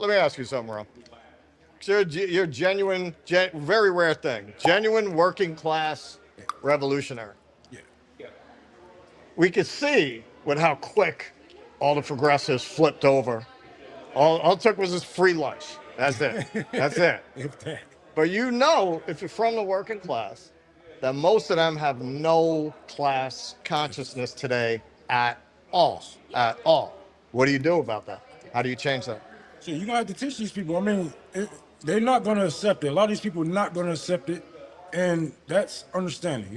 Let me ask you something, Ron. You're genuine, very rare thing. Genuine working class revolutionary. Yeah. We could see with how quick all the progressives flipped over. All it took was this free lunch. That's it. That's it. If that. But you know, if you're from the working class, that most of them have no class consciousness today at all. At all. What do you do about that? How do you change that? So you're gonna have to teach these people. I mean, they're not gonna accept it. A lot of these people are not gonna accept it, and that's understanding.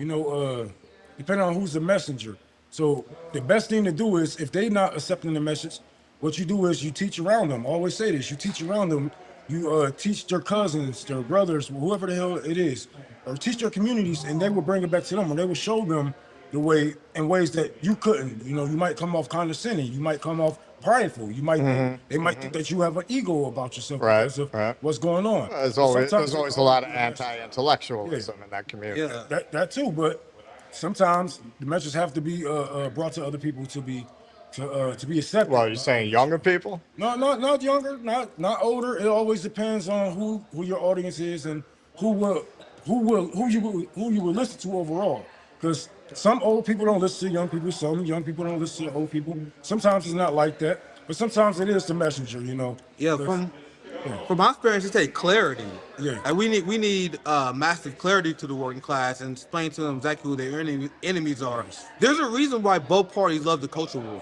Depending on who's the messenger. So the best thing to do is, if they're not accepting the message, what you do is you teach around them. I always say this: you teach around them. You teach their cousins, their brothers, whoever the hell it is, or teach their communities, and they will bring it back to them, and they will show them the way in ways that you couldn't. You might come off condescending. You might come off prideful. You might they might think that you have an ego about yourself because of what's going on. There's always a lot of anti-intellectualism in that community. Yeah. That too, but sometimes the messages have to be brought to other people to be accepted. Well, you're saying younger people? No, not younger, not older. It always depends on who your audience is and who you will listen to overall. Because some old people don't listen to young people, some young people don't listen to old people. Sometimes it's not like that, but sometimes it is the messenger, Yeah, from my experience, it takes clarity. Yeah. Like we need massive clarity to the working class and explain to them exactly who their enemies are. There's a reason why both parties love the culture war.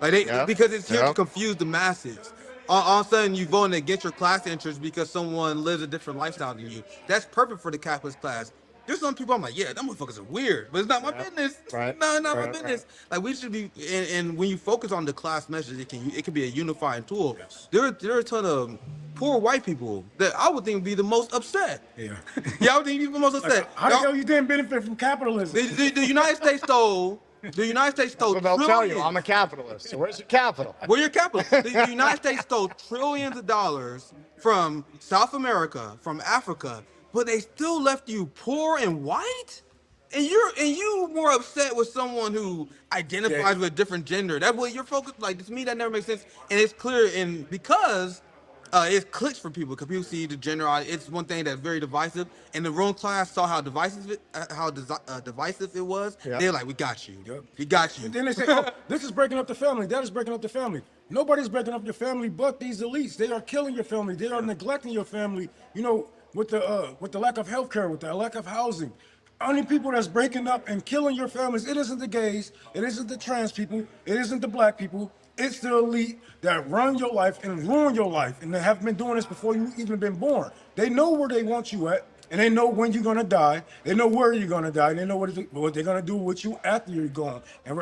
Because it's here to confuse the masses. All of a sudden, you voting against your class interests because someone lives a different lifestyle than you. That's perfect for the capitalist class. There's some people I'm like, yeah, them motherfuckers are weird, but it's not my business. Right. No, it's not my business. Like we should be, and when you focus on the class message, it can be a unifying tool. Yes. There are a ton of poor white people that I would think would be the most upset. Yeah. Yeah, I would think you'd be the most upset. How the hell you didn't benefit from capitalism? The United States stole. The United States stole But they'll trillions. tell you, I'm a capitalist. So where's your capital? Where your capital? The United States stole trillions of dollars from South America, from Africa, but they still left you poor and white. And you more upset with someone who identifies with a different gender. That's what you're focused. Like to me, that never makes sense. And it's clear, and because it clicks for people, because people see the gender. It's one thing that's very divisive. And the ruling class saw how divisive it was. Yep. They're like, "We got you. Yep. We got you." And then they say, oh, this is breaking up the family. That is breaking up the family. Nobody's breaking up your family but these elites. They are killing your family. They are neglecting your family. With the lack of healthcare, with the lack of housing. Only people that's breaking up and killing your families, it isn't the gays, it isn't the trans people, it isn't the black people. It's the elite that run your life and ruin your life, and they have been doing this before you even been born. They know where they want you at, and they know when you're gonna die. They know where you're gonna die. And they know what they're gonna do with you after you're gone, and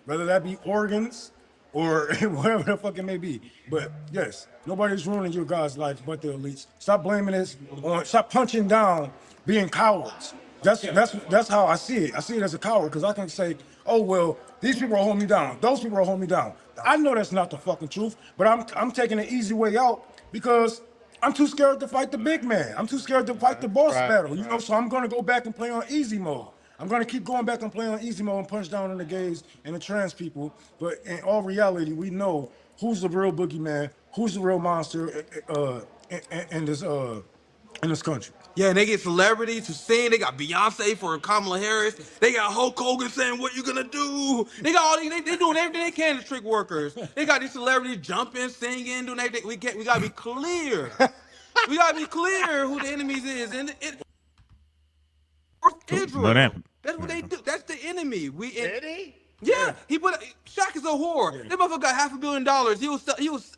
whether that be organs or whatever the fuck it may be. But yes, nobody's ruining your guys' life but the elites. Stop blaming this on. Stop punching down, being cowards. That's how I see it. I see it as a coward because I can say, oh well, these people are holding me down. Those people are holding me down. I know that's not the fucking truth, but I'm taking an easy way out because I'm too scared to fight the big man. I'm too scared to fight the boss battle. So I'm gonna go back and play on easy mode. I'm gonna keep going back and play on easy mode and punch down on the gays and the trans people. But in all reality, we know who's the real boogeyman, who's the real monster in this country. Yeah, and they get celebrities to sing. They got Beyonce for Kamala Harris. They got Hulk Hogan saying, "What you gonna do?" They got all these. They doing everything they can to trick workers. They got these celebrities jumping, singing, doing everything. We gotta be clear. We gotta be clear who the enemies is, and Israel. That's what they do. That's the enemy. Did he? Yeah, Shaq is a whore. That motherfucker got $500 million.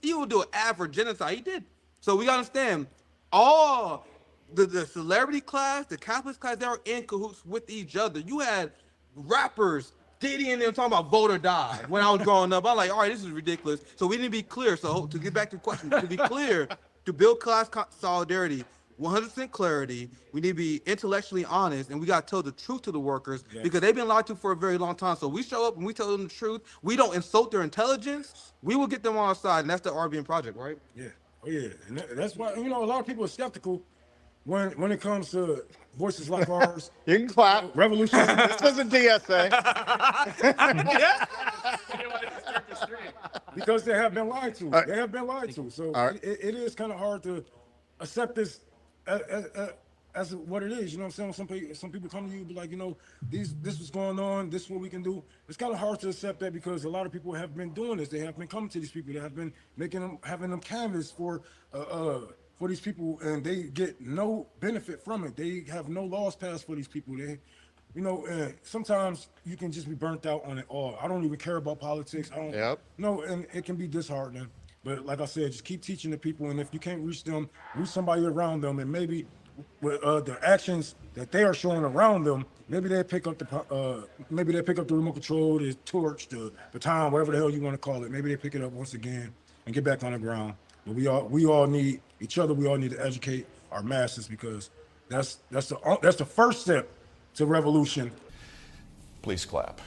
He would do an ad for genocide. He did. So we gotta understand all. The celebrity class, the capitalist class, they are in cahoots with each other. You had rappers, Diddy and them talking about vote or die when I was growing up. I'm like, all right, this is ridiculous. So we need to be clear. So to get back to the question, to be clear, to build class solidarity, 100% clarity, we need to be intellectually honest, and we got to tell the truth to the workers because they've been lied to for a very long time. So we show up and we tell them the truth. We don't insult their intelligence. We will get them on our side, and that's the RBN project, right? Yeah. Oh, yeah. And that's why, a lot of people are skeptical when it comes to voices like ours. You can clap. Revolution. This was a DSA. because they have been lied to. right. They have been lied to. So All right. it is kind of hard to accept this as what it is. You know what I'm saying? Some people come to you and be like, you know, this is going on. This is what we can do. It's kind of hard to accept that because a lot of people have been doing this. They have been coming to these people. They have been having them canvas for these people, and they get no benefit from it. They have no laws passed for these people. They, you know, sometimes you can just be burnt out on it all. I don't even care about politics. I don't. Yep. No, and it can be disheartening. But like I said, just keep teaching the people, and if you can't reach them, reach somebody around them, and maybe with the actions that they are showing around them, maybe they pick up the remote control, the torch, the baton, whatever the hell you want to call it. Maybe they pick it up once again and get back on the ground. But we all need each other. We all need to educate our masses because that's the first step to revolution. Please clap.